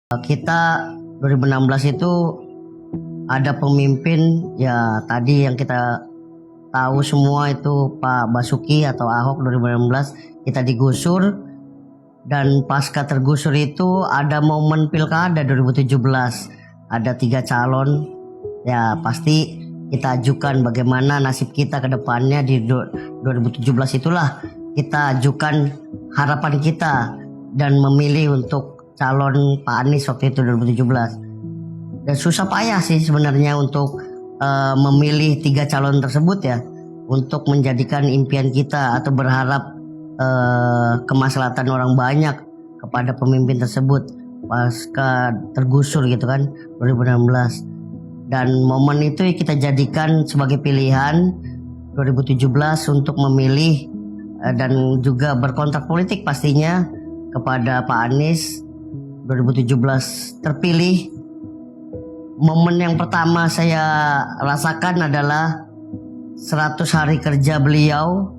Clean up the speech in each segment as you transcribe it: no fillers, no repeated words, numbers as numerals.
Kita 2016 itu ada pemimpin ya tadi yang kita tahu semua itu Pak Basuki atau Ahok. 2016 kita digusur, dan pasca tergusur itu ada momen pilkada 2017, ada 3 calon. Ya pasti kita ajukan bagaimana nasib kita ke depannya di 2017. Itulah kita ajukan harapan kita dan memilih untuk calon Pak Anies waktu itu 2017. Dan susah payah sih sebenarnya untuk memilih 3 calon tersebut ya, untuk menjadikan impian kita atau berharap kemaslahatan orang banyak kepada pemimpin tersebut pasca tergusur gitu kan 2016. Dan momen itu kita jadikan sebagai pilihan 2017 untuk memilih dan juga berkontrak politik pastinya kepada Pak Anies. 2017 terpilih. Momen yang pertama saya rasakan adalah 100 hari kerja beliau,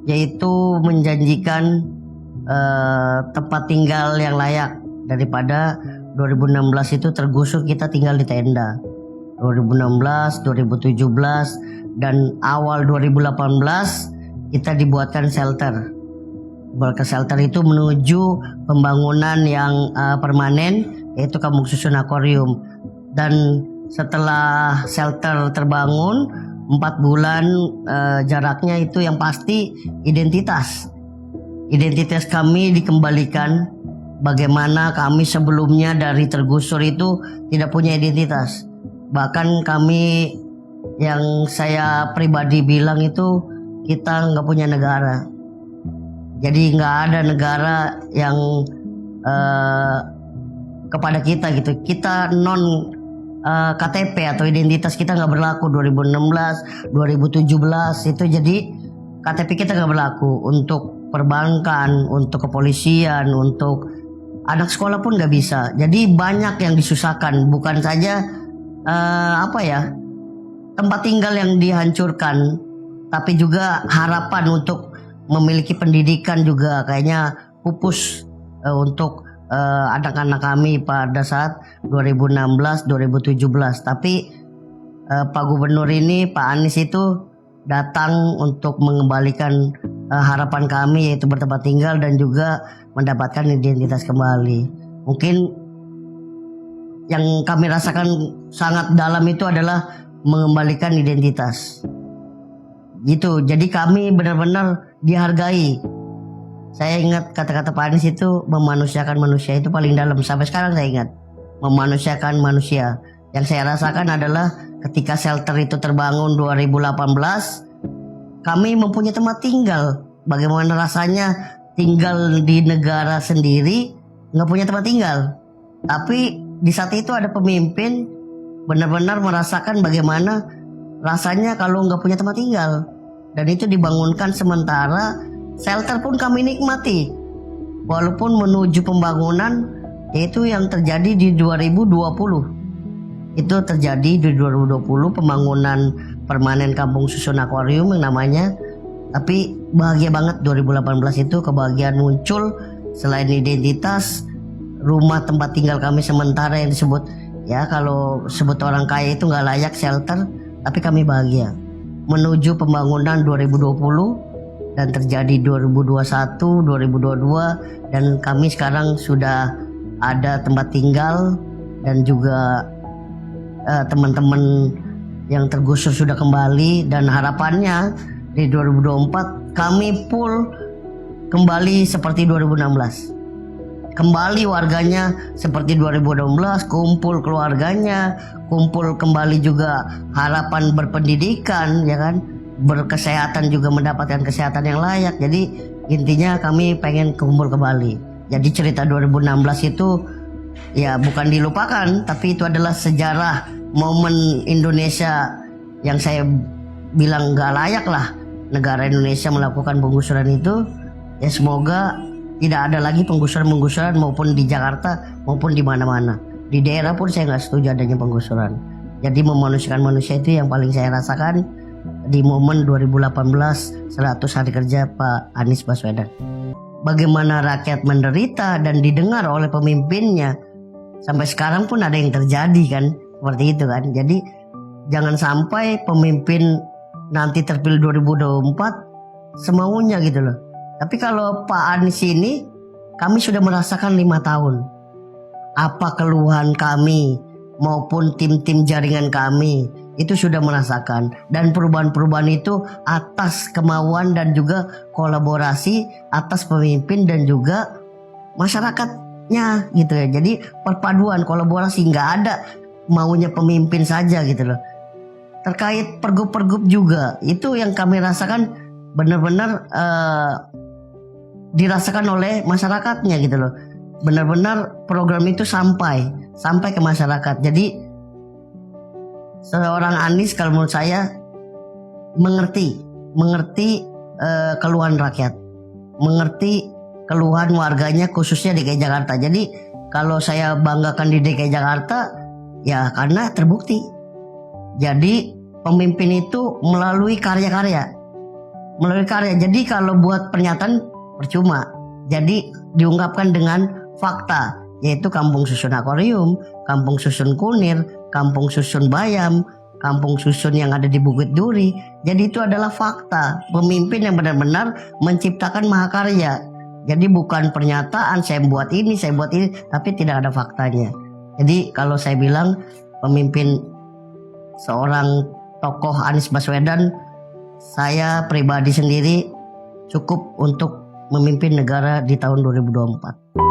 yaitu menjanjikan tempat tinggal yang layak. Daripada 2016 itu tergusur, kita tinggal di tenda. 2016, 2017 dan awal 2018 kita dibuatkan shelter. Shelter itu menuju pembangunan yang permanen, yaitu Kampung Susun Akuarium. Dan setelah shelter terbangun 4 bulan jaraknya, itu yang pasti identitas kami dikembalikan. Bagaimana kami sebelumnya dari tergusur itu tidak punya identitas. Bahkan kami, yang saya pribadi bilang itu, kita nggak punya negara. Jadi nggak ada negara yang kepada kita gitu. Kita non KTP atau identitas kita nggak berlaku 2016, 2017 itu. Jadi KTP kita nggak berlaku untuk perbankan, untuk kepolisian, untuk anak sekolah pun nggak bisa. Jadi banyak yang disusahkan. Bukan saja tempat tinggal yang dihancurkan, tapi juga harapan untuk memiliki pendidikan juga kayaknya pupus untuk anak-anak kami pada saat 2016-2017. Tapi Pak Gubernur ini, Pak Anies itu datang untuk mengembalikan harapan kami, yaitu bertempat tinggal dan juga mendapatkan identitas kembali. Mungkin yang kami rasakan sangat dalam itu adalah mengembalikan identitas. Gitu. Jadi kami benar-benar dihargai. Saya ingat kata-kata Pak Anies itu, memanusiakan manusia, itu paling dalam. Sampai sekarang saya ingat, memanusiakan manusia. Yang saya rasakan adalah ketika shelter itu terbangun 2018, kami mempunyai tempat tinggal. Bagaimana rasanya tinggal di negara sendiri nggak punya tempat tinggal. Tapi di saat itu ada pemimpin benar-benar merasakan bagaimana rasanya kalau nggak punya tempat tinggal. Dan itu dibangunkan sementara, shelter pun kami nikmati. Walaupun menuju pembangunan, yaitu yang terjadi di 2020. Itu terjadi di 2020, pembangunan permanen Kampung Susun Akuarium yang namanya. Tapi bahagia banget 2018 itu, kebahagiaan muncul. Selain identitas, rumah tempat tinggal kami sementara yang disebut, ya kalau sebut orang kaya itu nggak layak shelter, tapi kami bahagia. Menuju pembangunan 2020 dan terjadi 2021, 2022, dan kami sekarang sudah ada tempat tinggal dan juga teman-teman yang tergusur sudah kembali. Dan harapannya di 2024 kami full kembali seperti 2016. Kembali warganya seperti 2016, kumpul keluarganya, kumpul kembali juga harapan berpendidikan, ya kan, berkesehatan juga mendapatkan kesehatan yang layak. Jadi intinya kami pengen kumpul kembali. Jadi cerita 2016 itu ya bukan dilupakan, tapi itu adalah sejarah momen Indonesia yang saya bilang gak layak lah negara Indonesia melakukan penggusuran itu. Ya semoga tidak ada lagi penggusuran maupun di Jakarta maupun di mana-mana. Di daerah pun saya nggak setuju adanya penggusuran. Jadi memanusiakan manusia itu yang paling saya rasakan di momen 2018 100 hari kerja Pak Anies Baswedan. Bagaimana rakyat menderita dan didengar oleh pemimpinnya, Sampai sekarang pun ada yang terjadi kan, seperti itu kan. Jadi jangan sampai pemimpin nanti terpilih 2024 semaunya gitu loh. Tapi kalau Pak Anies ini, kami sudah merasakan 5 tahun. Apa keluhan kami maupun tim-tim jaringan kami itu sudah merasakan, dan perubahan-perubahan itu atas kemauan dan juga kolaborasi atas pemimpin dan juga masyarakatnya gitu ya. Jadi perpaduan kolaborasi, nggak ada maunya pemimpin saja gitu loh. Terkait pergub-pergub juga itu yang kami rasakan benar-benar dirasakan oleh masyarakatnya gitu loh. Benar-benar program itu sampai ke masyarakat. Jadi seorang Anies kalau menurut saya mengerti keluhan rakyat, mengerti keluhan warganya khususnya DKI Jakarta. Jadi kalau saya banggakan di DKI Jakarta ya karena terbukti. Jadi pemimpin itu melalui karya-karya. Jadi kalau buat pernyataan percuma. Jadi diungkapkan dengan fakta, yaitu kampung susun akuarium, kampung susun kunir, kampung susun bayam, kampung susun yang ada di Bukit Duri. Jadi itu adalah fakta pemimpin yang benar-benar menciptakan mahakarya. Jadi bukan pernyataan saya buat ini, tapi tidak ada faktanya. Jadi kalau saya bilang pemimpin seorang tokoh Anies Baswedan, saya pribadi sendiri cukup untuk memimpin negara di tahun 2024.